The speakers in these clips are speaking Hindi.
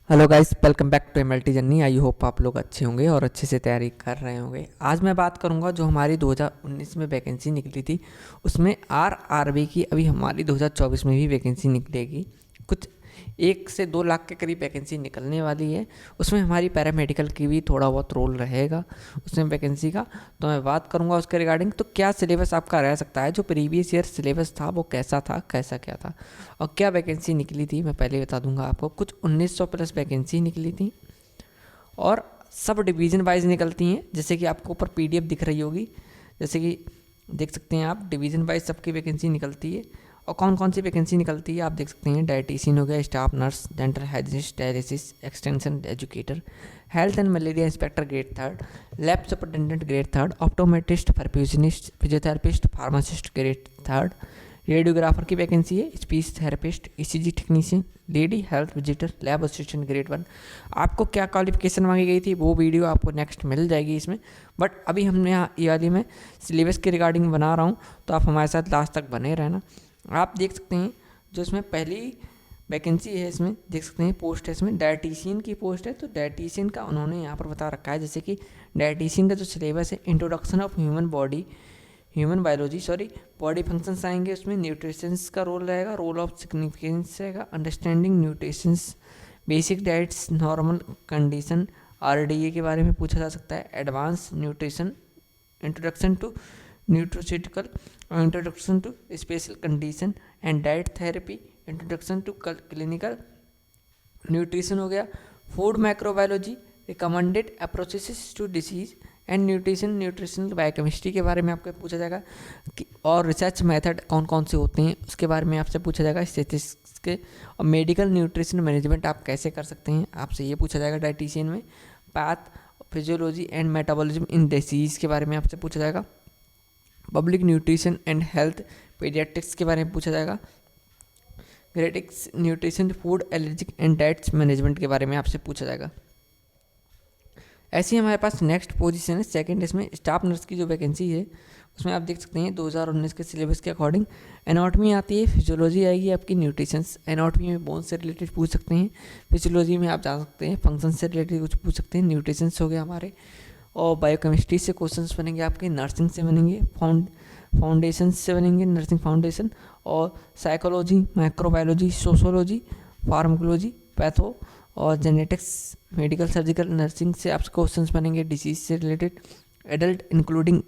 Hello guys, welcome back to MLT journey. I hope आप लोग अच्छे होंगे और अच्छे से तैयारी कर रहे होंगे। आज मैं बात करूंगा जो हमारी 2019 में वैकेंसी निकली थी, उसमें आरआरबी की अभी हमारी 2024 में भी वैकेंसी निकलेगी। कुछ 1 से 2 लाख के करीब वैकेंसी निकलने वाली है। उसमें हमारी पैरामेडिकल की भी थोड़ा बहुत रोल रहेगा उसमें वैकेंसी का। तो मैं बात करूंगा उसके रिगार्डिंग। तो क्या सिलेबस आपका रह सकता है, जो प्रीवियस ईयर सिलेबस था वो कैसा था, कैसा क्या था और क्या वैकेंसी निकली थी, मैं पहले बता दूंगा आपको। कुछ 1900 प्लस वैकेंसी निकली थी और सब डिवीज़न वाइज निकलती हैं, जैसे कि आपको ऊपर पीडीएफ दिख रही होगी। जैसे कि देख सकते हैं आप, डिवीज़न वाइज सबकी वैकेंसी निकलती है। और कौन कौन सी वैकेंसी निकलती है आप देख सकते हैं। डायटीशियन हो गया, staff nurse, dental hygienist, dialysis extension educator, health and malaria inspector grade 3, lab superintendent grade 3, optometrist, perfusionist, physiotherapist, pharmacist grade 3, radiographer की वैकेंसी है, speech therapist, ECG technician, lady health visitor, lab assistant grade 1। आपको क्या क्वालिफिकेशन मांगी गई थी वो वीडियो आपको नेक्स्ट मिल जाएगी इसमें। बट अभी हमने यहाँ ये वाली में सिलेबस के रिगार्डिंग बना रहा हूँ, तो आप हमारे साथ लास्ट तक बने रहना। आप देख सकते हैं जो इसमें पहली वैकेंसी है, इसमें देख सकते हैं पोस्ट है, इसमें डायटीशियन की पोस्ट है। तो डायटीशियन का उन्होंने यहाँ पर बता रखा है, जैसे कि डायटीशियन का जो सिलेबस है, introduction of human biology body functions आएंगे उसमें। न्यूट्रिशंस का रोल रहेगा, रोल ऑफ सिग्निफिकेंस रहेगा, understanding nutritions, basic diets, normal condition, RDA के बारे में पूछा जा सकता है, advance nutrition, introduction to nutraceutical, introduction to special condition and diet therapy, introduction to clinical nutrition हो गया, food microbiology, recommended approaches to disease and nutritional biochemistry के बारे में आपको पूछा जाएगा कि और रिसर्च मेथड कौन कौन से होते हैं उसके बारे में आपसे पूछा जाएगा। स्टैटिस्टिक्स के और मेडिकल न्यूट्रिशन मैनेजमेंट आप कैसे कर सकते हैं आपसे ये पूछा जाएगा डाइटिशियन में। Pathophysiology and metabolism in disease के बारे में आपसे पूछा जाएगा। Public nutrition and health paediatrics के बारे में पूछा जाएगा। Geriatrics nutrition food allergic and diets management के बारे में आपसे पूछा जाएगा। ऐसी हमारे पास नेक्स्ट पोजीशन है सेकंड, इसमें स्टाफ नर्स की जो वैकेंसी है उसमें आप देख सकते हैं 2019 के सिलेबस के अकॉर्डिंग एनाटॉमी आती है, फिजियोलॉजी आएगी आपकी, न्यूट्रिशंस, एनाटॉमी में बोन से रिलेटेड पूछ सकते हैं, फिजियोलॉजी में आप जा सकते हैं फंक्शन से रिलेटेड कुछ पूछ सकते हैं, न्यूट्रिशंस हो गया हमारे, और बायोकेमिस्ट्री से क्वेश्चंस बनेंगे आपके, नर्सिंग से बनेंगे, फाउंडेशन से बनेंगे, नर्सिंग फाउंडेशन, और psychology, microbiology, sociology, pharmacology, patho और जेनेटिक्स, मेडिकल सर्जिकल नर्सिंग से आपसे क्वेश्चंस बनेंगे, डिसीज से related, adult including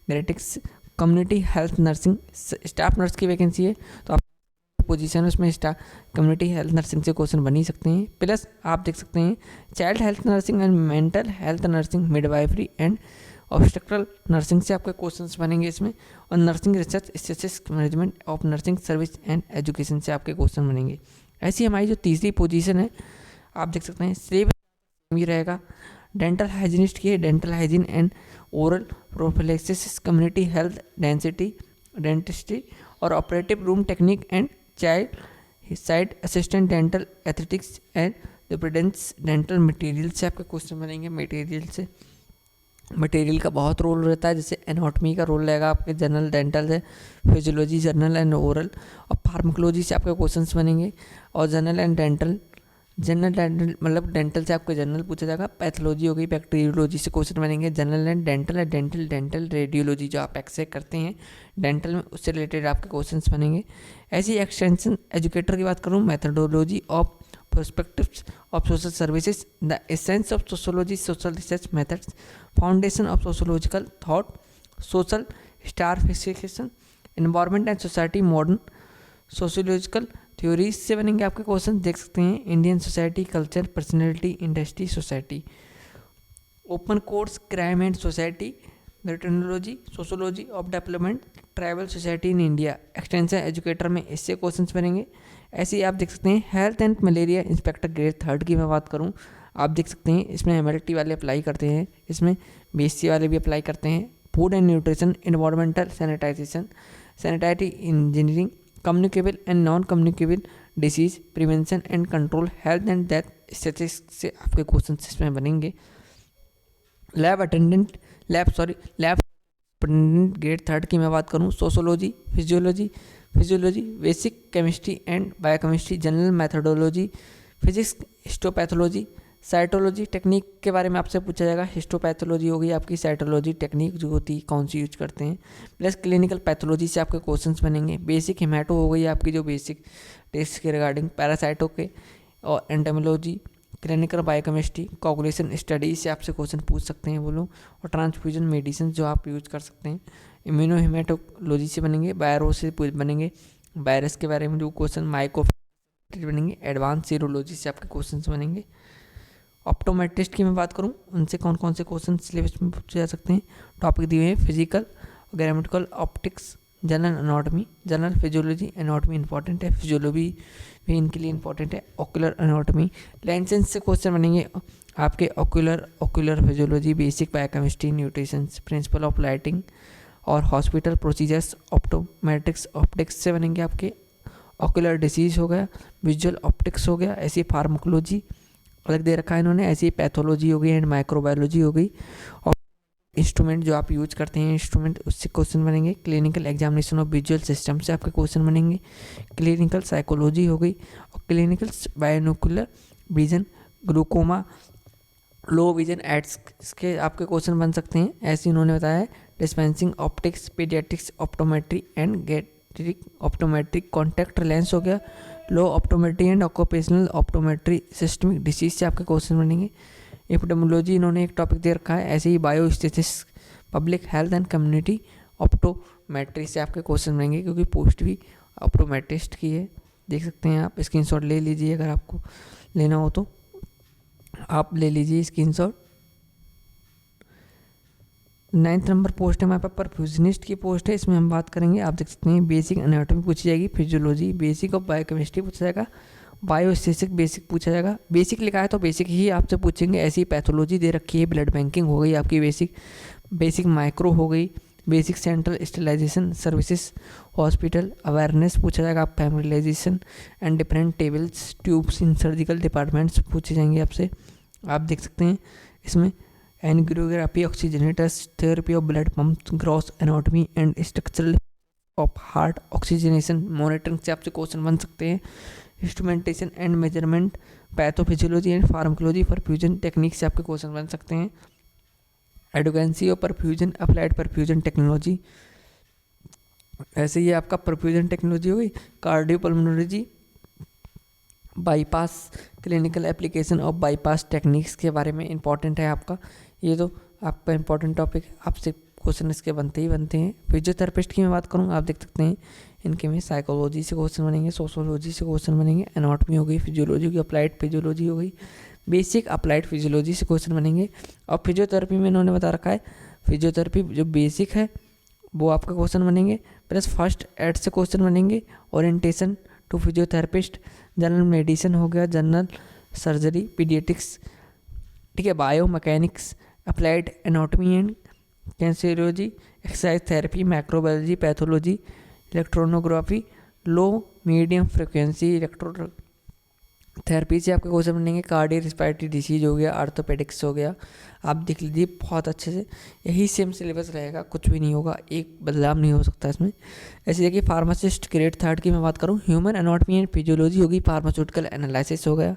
genetics, community health nursing. Staff nurse की वैकेंसी है तो आप पोजीशन है उसमें स्टाफ कम्युनिटी हेल्थ नर्सिंग से क्वेश्चन बन ही सकते हैं। प्लस आप देख सकते हैं child health nursing and mental health nursing, midwifery and obstetrical nursing से आपके क्वेश्चंस बनेंगे इसमें, और nursing research statistics management of nursing service and education से आपके क्वेश्चन बनेंगे। ऐसी हमारी जो तीसरी पोजीशन है आप देख सकते हैं सिलेबस भी रहेगा। डेंटल हाइजीनिस्ट की है, dental hygiene and oral prophylaxis, community health density dentistry और operative room technique and child side assistant dental aesthetics and रिप्रेडेंस डेंटल मटेरियल से आपके क्वेश्चन बनेंगे। मटेरियल का बहुत रोल रहता है, जैसे एनाटॉमी का रोल रहेगा आपके, जनरल डेंटल है, फिजियोलॉजी जनरल एंड ओरल, और फार्माकोलॉजी से आपके क्वेश्चंस बनेंगे, और जनरल डेंटल मतलब डेंटल से आपको जनरल पूछा जाएगा। पैथोलॉजी हो गई, बैक्टीरियोलॉजी से क्वेश्चन बनेंगे। जनरल एंड डेंटल रेडियोलॉजी जो आप एक्सरे करते हैं डेंटल में, उससे रिलेटेड आपके क्वेश्चंस बनेंगे। ऐसी एक्सटेंशन एजुकेटर की बात करूँ, methodology of perspectives of social services, the essence of sociology, social research methods, foundation of sociological thought, social stratification, environment and society, modern sociological theories से बनेंगे आपके क्वेश्चन। देख सकते हैं Indian society, culture, personality, industry, society, open course, crime and society, रिटर्नोलॉजी, sociology of development, tribal society in India, extension educator में इससे क्वेश्चंस बनेंगे। ऐसे ही आप देख सकते हैं health and malaria inspector grade 3 की मैं बात करूं, आप देख सकते हैं इसमें एमएलटी वाले अप्लाई करते हैं, इसमें बीएससी वाले भी अप्लाई करते हैं। Food and nutrition, environmental sanitization, sanitary engineering, communicable and non communicable disease prevention and control, health and death statistics से आपके क्वेश्चन इसमें बनेंगे। लैब अटेंडेंट ग्रेड 3 की मैं बात करूं, sociology, physiology, basic chemistry and biochemistry, general methodology, physics histopathology, cytology technique के बारे में आपसे पूछा जाएगा। हिस्टोपैथोलॉजी हो गई आपकी, साइटोलॉजी टेक्निक जो होती है कौन सी यूज करते हैं। प्लस क्लिनिकल पैथोलॉजी से आपके क्वेश्चंस बनेंगे। बेसिक हिमेटो हो गई आपकी जो बेसिक टेस्ट के रिगार्डिंग, पैरासाइटो के और entomology, clinical biochemistry, coagulation study से आपसे क्वेश्चन पूछ सकते हैं वो लोग। और ट्रांसफ्यूजन मेडिसिन जो आप यूज कर सकते हैं। इम्यूनोहिमेटोलॉजी से बनेंगे, बायरो से बनेंगे, वायरस के बारे में जो क्वेश्चन, माइको बनेंगे। एडवांस सीरोलॉजी से आपके क्वेश्चन बनेंगे। ऑप्टोमेट्रिस्ट की मैं बात करूं, उनसे कौन कौन से क्वेश्चन सिलेबस में पूछे जा सकते हैं। टॉपिक दिए हैं physical, grammatical, optics, general anatomy, general physiology, anatomy important है, फिजियोलॉजी भी इनके लिए इंपॉर्टेंट है। ऑक्यूलर एनाटॉमी, लाइसेंस से क्वेश्चन बनेंगे आपके। Ocular physiology, basic biochemistry, nutrition, principle of lighting और हॉस्पिटल प्रोसीजर्स। ऑप्टोमेट्रिक्स, ऑप्टिक्स से बनेंगे आपके। ऑक्यूलर डिसीज हो गया, विजुअल ऑप्टिक्स हो गया। ऐसी फार्माकोलॉजी अलग दे रखा है इन्होंने, ऐसी पैथोलॉजी हो गई एंड माइक्रोबायोलॉजी हो गई। और इंस्ट्रूमेंट जो आप यूज करते हैं इंस्ट्रूमेंट, उससे क्वेश्चन बनेंगे। Clinical examination of visual system से आपके क्वेश्चन बनेंगे। क्लिनिकल साइकोलॉजी हो गई और clinical binocular vision, glaucoma, low vision aids के आपके क्वेश्चन बन सकते हैं। ऐसे इन्होंने बताया है। Dispensing optics, paediatrics, optometry and geriatric optometric, contact lens हो गया। Low optometry and occupational optometry, systemic disease से आपके क्वेश्चन बनेंगे। एपिडेमोलॉजी इन्होंने एक टॉपिक दे रखा है। ऐसे ही biostatistics, public health and community, optometry से आपके क्वेश्चन बनेंगे, क्योंकि पोस्ट भी ऑप्टोमेट्रिस्ट की है। देख सकते हैं आप, स्क्रीनशॉट ले लीजिए, अगर आपको लेना हो तो आप ले लीजिए स्क्रीनशॉट। 9th नंबर पोस्ट है हमारे पास परफ्यूजनिस्ट की पोस्ट है। इसमें हम बात करेंगे, आप देख सकते हैं बेसिक एनाटॉमी पूछी जाएगी, फिजियोलॉजी, बेसिक ऑफ बायोकेमिस्ट्री पूछा जाएगा, बायोस्टेटिक्स बेसिक पूछा जाएगा। बेसिक लिखा है तो बेसिक ही आपसे पूछेंगे। ऐसी पैथोलॉजी दे रखी है, ब्लड बैंकिंग हो गई आपकी बेसिक माइक्रो हो गई, basic central sterilisation services, hospital awareness पूछा जाएगा। आप familiarisation and different tables tubes in surgical departments पूछे जाएंगे आपसे। आप देख सकते हैं इसमें angiography, oxygenators, therapy of blood pump, gross anatomy and structural of heart, oxygenation monitoring से आपसे क्वेश्चन बन सकते हैं। Instrumentation and measurement, pathophysiology and pharmacology, perfusion technique से आपके क्वेश्चन बन सकते हैं। Adequacy of perfusion, applied perfusion technology, ऐसे ही आपका परफ्यूजन टेक्नोलॉजी हो गई। Cardiopulmonology, bypass, clinical application of bypass techniques के बारे में इंपॉर्टेंट है आपका। ये तो आपका इंपॉर्टेंट टॉपिक, आपसे क्वेश्चन इसके बनते ही बनते हैं। फिजियोथेरेपिस्ट की मैं बात करूँ, आप देख सकते हैं इनके में साइकोलॉजी से क्वेश्चन बनेंगे, सोशोलॉजी से क्वेश्चन बनेंगे, एनाटॉमी हो गई, फिजियोलॉजी हो गई, अप्लाइड फिजियोलॉजी हो गई, बेसिक अप्लाइड फिजियोलॉजी से क्वेश्चन बनेंगे। और फिजियोथेरेपी में इन्होंने बता रखा है, फिजियोथेरेपी जो बेसिक है वो आपका क्वेश्चन बनेंगे, प्लस फर्स्ट एड से क्वेश्चन बनेंगे, orientation to physiotherapist, general medicine हो गया, जनरल सर्जरी, पीडियाट्रिक्स, ठीक है, bio mechanics, applied anatomy and cancerology, exercise therapy, microbiology, pathology, electronography, low medium frequency electro therapy से आपके क्वेश्चन बनेंगे। कार्डियो रिस्पायरेटरी डिसीज हो गया, आर्थोपेडिक्स हो गया। आप देख लीजिए बहुत अच्छे से, यही सेम सिलेबस रहेगा, कुछ भी नहीं होगा, एक बदलाव नहीं हो सकता इसमें। ऐसे देखिए फार्मासिस्ट ग्रेड 3 की मैं बात करूँ, ह्यूमन एनाटॉमी एंड फिजियोलॉजी होगी, फार्मास्यूटिकल एनालिसिस हो गया।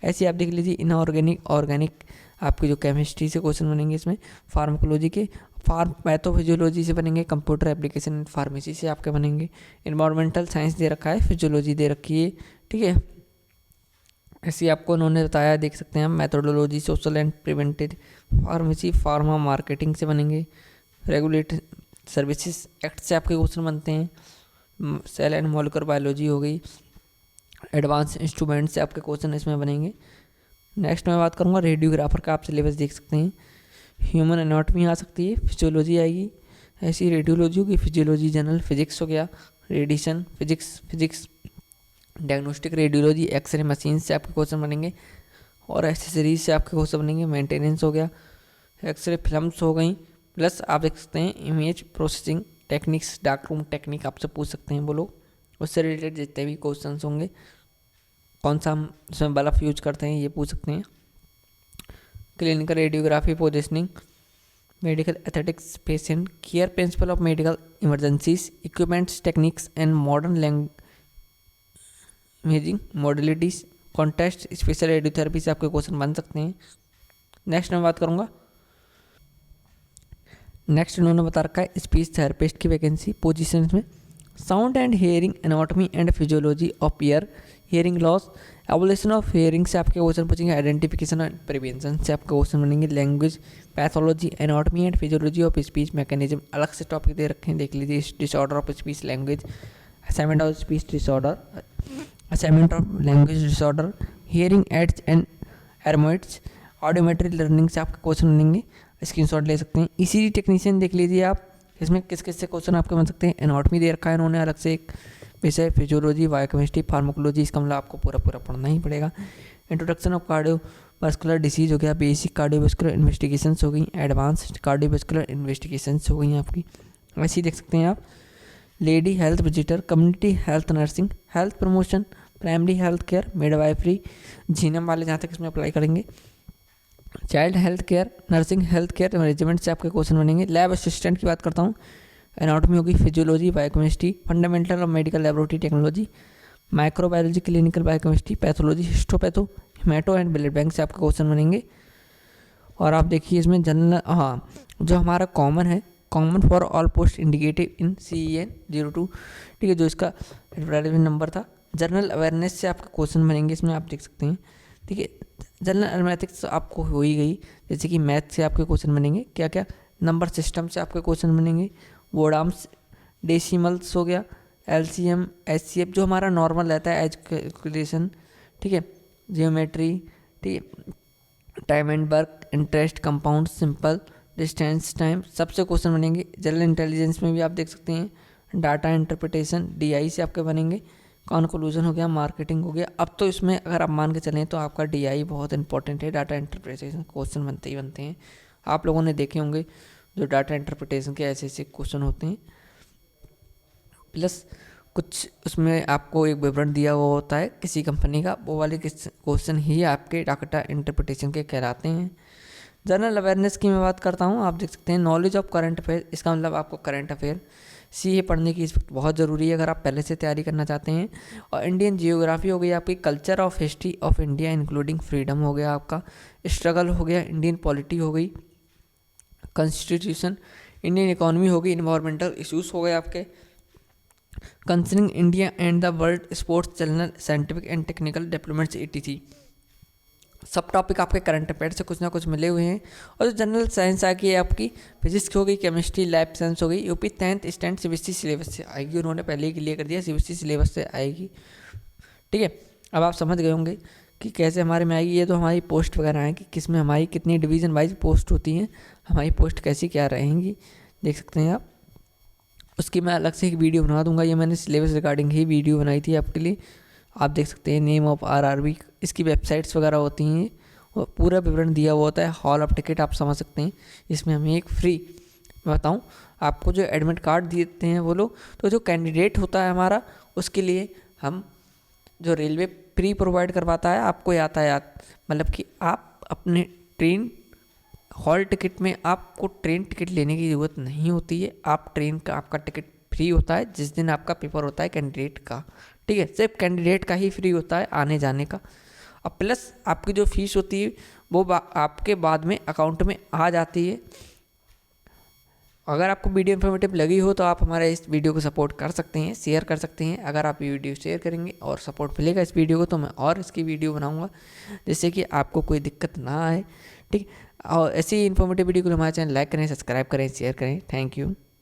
ऐसे आप देख लीजिए इनऑर्गेनिक, ऑर्गेनिक आपके जो केमिस्ट्री से क्वेश्चन बनेंगे इसमें, फार्माकोलॉजी के, पैथोफिजियोलॉजी से बनेंगे, कंप्यूटर एप्लीकेशन फार्मेसी से आपके बनेंगे, इन्वायरमेंटल साइंस दे रखा है, फिजियोलॉजी दे रखी है, ठीक है। ऐसे आपको उन्होंने बताया, देख सकते हैं हम, methodology, social and preventive pharmacy, pharma marketing से बनेंगे, रेगुलेटरी सर्विसेज एक्ट से आपके क्वेश्चन बनते हैं, सेल एंड मॉलिक्यूलर बायोलॉजी हो गई, एडवांस इंस्ट्रूमेंट से आपके क्वेश्चन इसमें बनेंगे। नेक्स्ट मैं बात करूँगा रेडियोग्राफर का, आप सिलेबस देख सकते हैं, ह्यूमन एनाटॉमी आ सकती है, फिजियोलॉजी आएगी, ऐसी रेडियोलॉजी होगी, फिजियोलॉजी, जनरल फिजिक्स हो गया, radiation physics, diagnostic radiology, x ray machine से आपके क्वेश्चन बनेंगे, और एक्सेसरीज से आपके क्वेश्चन बनेंगे, मेंटेनेंस हो गया, एक्सरे फिल्म्स हो गई, प्लस आप देख सकते हैं image processing techniques, dark room technique आपसे पूछ सकते हैं वो लोग, उससे रिलेटेड जितने भी क्वेश्चन होंगे, कौन सा हम इसमें बल्ब यूज करते हैं ये पूछ सकते हैं। Clinical radiography, positioning, medical ethics, patient care, principle of medical emergencies, equipments, techniques and modern languaging modalities, contrast, special radiotherapy से आपके क्वेश्चन बन सकते हैं। नेक्स्ट मैं बात करूँगा, नेक्स्ट इन्होंने बता रखा है स्पीच थेरेपिस्ट की वैकेंसी पोजीशंस में। Sound and hearing anatomy and physiology of year, hearing loss, evolution of hearing से आपके क्वेश्चन पूछेंगे। आइडेंटिफिकेशन एंड प्रिवेंशन से आपके क्वेश्चन बनेंगे। Language pathology, anatomy and physiology of speech mechanism, अलग से टॉपिक दे रखे हैं, देख लीजिए। Disorder of speech language, assignment of speech disorder, assignment of language disorder, hearing aids and earmoulds, audiometry learning से आपके क्वेश्चन बनेंगे, स्क्रीनशॉट ले सकते हैं। ईसीजी टेक्नीशियन देख लीजिए आप, इसमें किस किस से क्वेश्चन आपके बन सकते हैं। एनाटॉमी दे रखा है इन्होंने अलग से एक विषय, फिजियोलॉजी, बायोकेमिस्ट्री, फार्माकोलॉजी, इसका मतलब आपको पूरा पढ़ना ही पड़ेगा। इंट्रोडक्शन ऑफ कार्डियोवास्कुलर डिसीज हो गया, बेसिक कार्डियोवास्कुलर इन्वेस्टिगेशंस हो गई, एडवांस्ड कार्डियोवास्कुलर इन्वेस्टिगेशंस हो गई आपकी, ऐसे ही देख सकते हैं आप। Lady health visitor, community health nursing, health promotion, primary health care, midwifery, GNM वाले जहाँ तक इसमें अप्लाई करेंगे। Child health care, nursing health care management से आपके क्वेश्चन बनेंगे। लैब असिस्टेंट की बात करता हूँ, एनाटॉमी होगी, physiology, biochemistry, fundamental of medical laboratory technology, microbiology, clinical biochemistry, pathology, histopatho, haemato and blood bank से आपके क्वेश्चन बनेंगे। और आप देखिए इसमें जनरल, हाँ जो हमारा कॉमन है, common for all post indicative in CEN 02, ठीक है, जो इसका एडवर्टाइजमेंट नंबर था। जनरल अवेयरनेस से आपके क्वेश्चन बनेंगे, इसमें आप देख सकते हैं, ठीक है। जनरल अर्थमेटिक्स आपको हो ही गई, जैसे कि मैथ से आपके क्वेश्चन बनेंगे। क्या क्या, नंबर सिस्टम से आपके क्वेश्चन बनेंगे। वोडाम्स, डेसिमल्स हो गया, LCM, HCF जो हमारा नॉर्मल रहता है एज कैलकुलेशन, ठीक है, जियोमेट्री, ठीक है, time and work, interest, compound, simple, distance, time, सबसे क्वेश्चन बनेंगे। जनरल इंटेलिजेंस में भी आप देख सकते हैं, डाटा इंटरप्रिटेशन, DI से आपके बनेंगे। कॉन्क्लूजन हो गया, मार्केटिंग हो गया। अब तो इसमें अगर आप मान के चलें तो आपका DI बहुत इंपॉर्टेंट है, डाटा इंटरप्रिटेशन क्वेश्चन बनते ही बनते हैं। आप लोगों ने देखे होंगे जो डाटा इंटरप्रिटेशन के ऐसे ऐसे क्वेश्चन होते हैं, प्लस कुछ उसमें आपको एक विवरण दिया हुआ होता है किसी कंपनी का, वो वाले क्वेश्चन ही आपके डाटा इंटरप्रिटेशन के कहलाते हैं। जनरल अवेयरनेस की मैं बात करता हूँ, आप देख सकते हैं नॉलेज ऑफ करंट अफेयर, इसका मतलब आपको करंट अफेयर CA पढ़ने की इस वक्त बहुत ज़रूरी है अगर आप पहले से तैयारी करना चाहते हैं। और इंडियन जियोग्राफी हो गई आपकी, culture of history of India including freedom हो गया आपका, स्ट्रगल हो गया, इंडियन पॉलिटी हो गई, कॉन्स्टिट्यूशन, इंडियन इकोनॉमी हो गई, इन्वायरमेंटल इश्यूज हो गए आपके, concerning India and the world, sports journal, scientific and technical developments ETC। सब टॉपिक आपके करंट अफेयर से कुछ ना कुछ मिले हुए हैं। और जो जनरल साइंस आ गई आपकी, फिजिक्स हो गई, केमिस्ट्री, लैब साइंस हो गई, UP 10th stand CBSE syllabus से आएगी, उन्होंने पहले ही क्लियर कर दिया CBSE सिलेबस से आएगी, ठीक है। अब आप समझ गए होंगे कि कैसे हमारे में आएगी। ये तो हमारी पोस्ट वगैरह हैं कि किस में हमारी कितनी डिवीज़न वाइज पोस्ट होती हैं, हमारी पोस्ट कैसी क्या रहेंगी, देख सकते हैं आप। उसकी मैं अलग से एक वीडियो बना दूंगा, ये मैंने सिलेबस रिगार्डिंग ही वीडियो बनाई थी आपके लिए, आप देख सकते हैं। नेम ऑफ RRB, इसकी वेबसाइट्स वगैरह होती हैं और पूरा विवरण दिया हुआ होता है। हॉल ऑफ टिकट आप समझ सकते हैं। इसमें हमें एक फ्री, मैं बताऊँ आपको, जो एडमिट कार्ड देते हैं वो लोग, तो जो कैंडिडेट होता है हमारा, उसके लिए हम जो रेलवे फ्री प्रोवाइड करवाता है आपको यातायात, मतलब कि आप अपने ट्रेन हॉल टिकट में आपको ट्रेन टिकट लेने की ज़रूरत नहीं होती है। आप ट्रेन का आपका टिकट फ्री होता है जिस दिन आपका पेपर होता है कैंडिडेट का, ठीक है, सिर्फ कैंडिडेट का ही फ्री होता है आने जाने का। और प्लस आपकी जो फीस होती है वो आपके बाद में अकाउंट में आ जाती है। अगर आपको वीडियो इन्फॉर्मेटिव लगी हो तो आप हमारे इस वीडियो को सपोर्ट कर सकते हैं, शेयर कर सकते हैं। अगर आप ये वीडियो शेयर करेंगे और सपोर्ट मिलेगा इस वीडियो को, तो मैं और इसकी वीडियो बनाऊंगा जिससे कि आपको कोई दिक्कत ना आए, ठीक। और ऐसी इन्फॉर्मेटिव वीडियो को हमारे चैनल लाइक करें, सब्सक्राइब करें, शेयर करें। Thank you.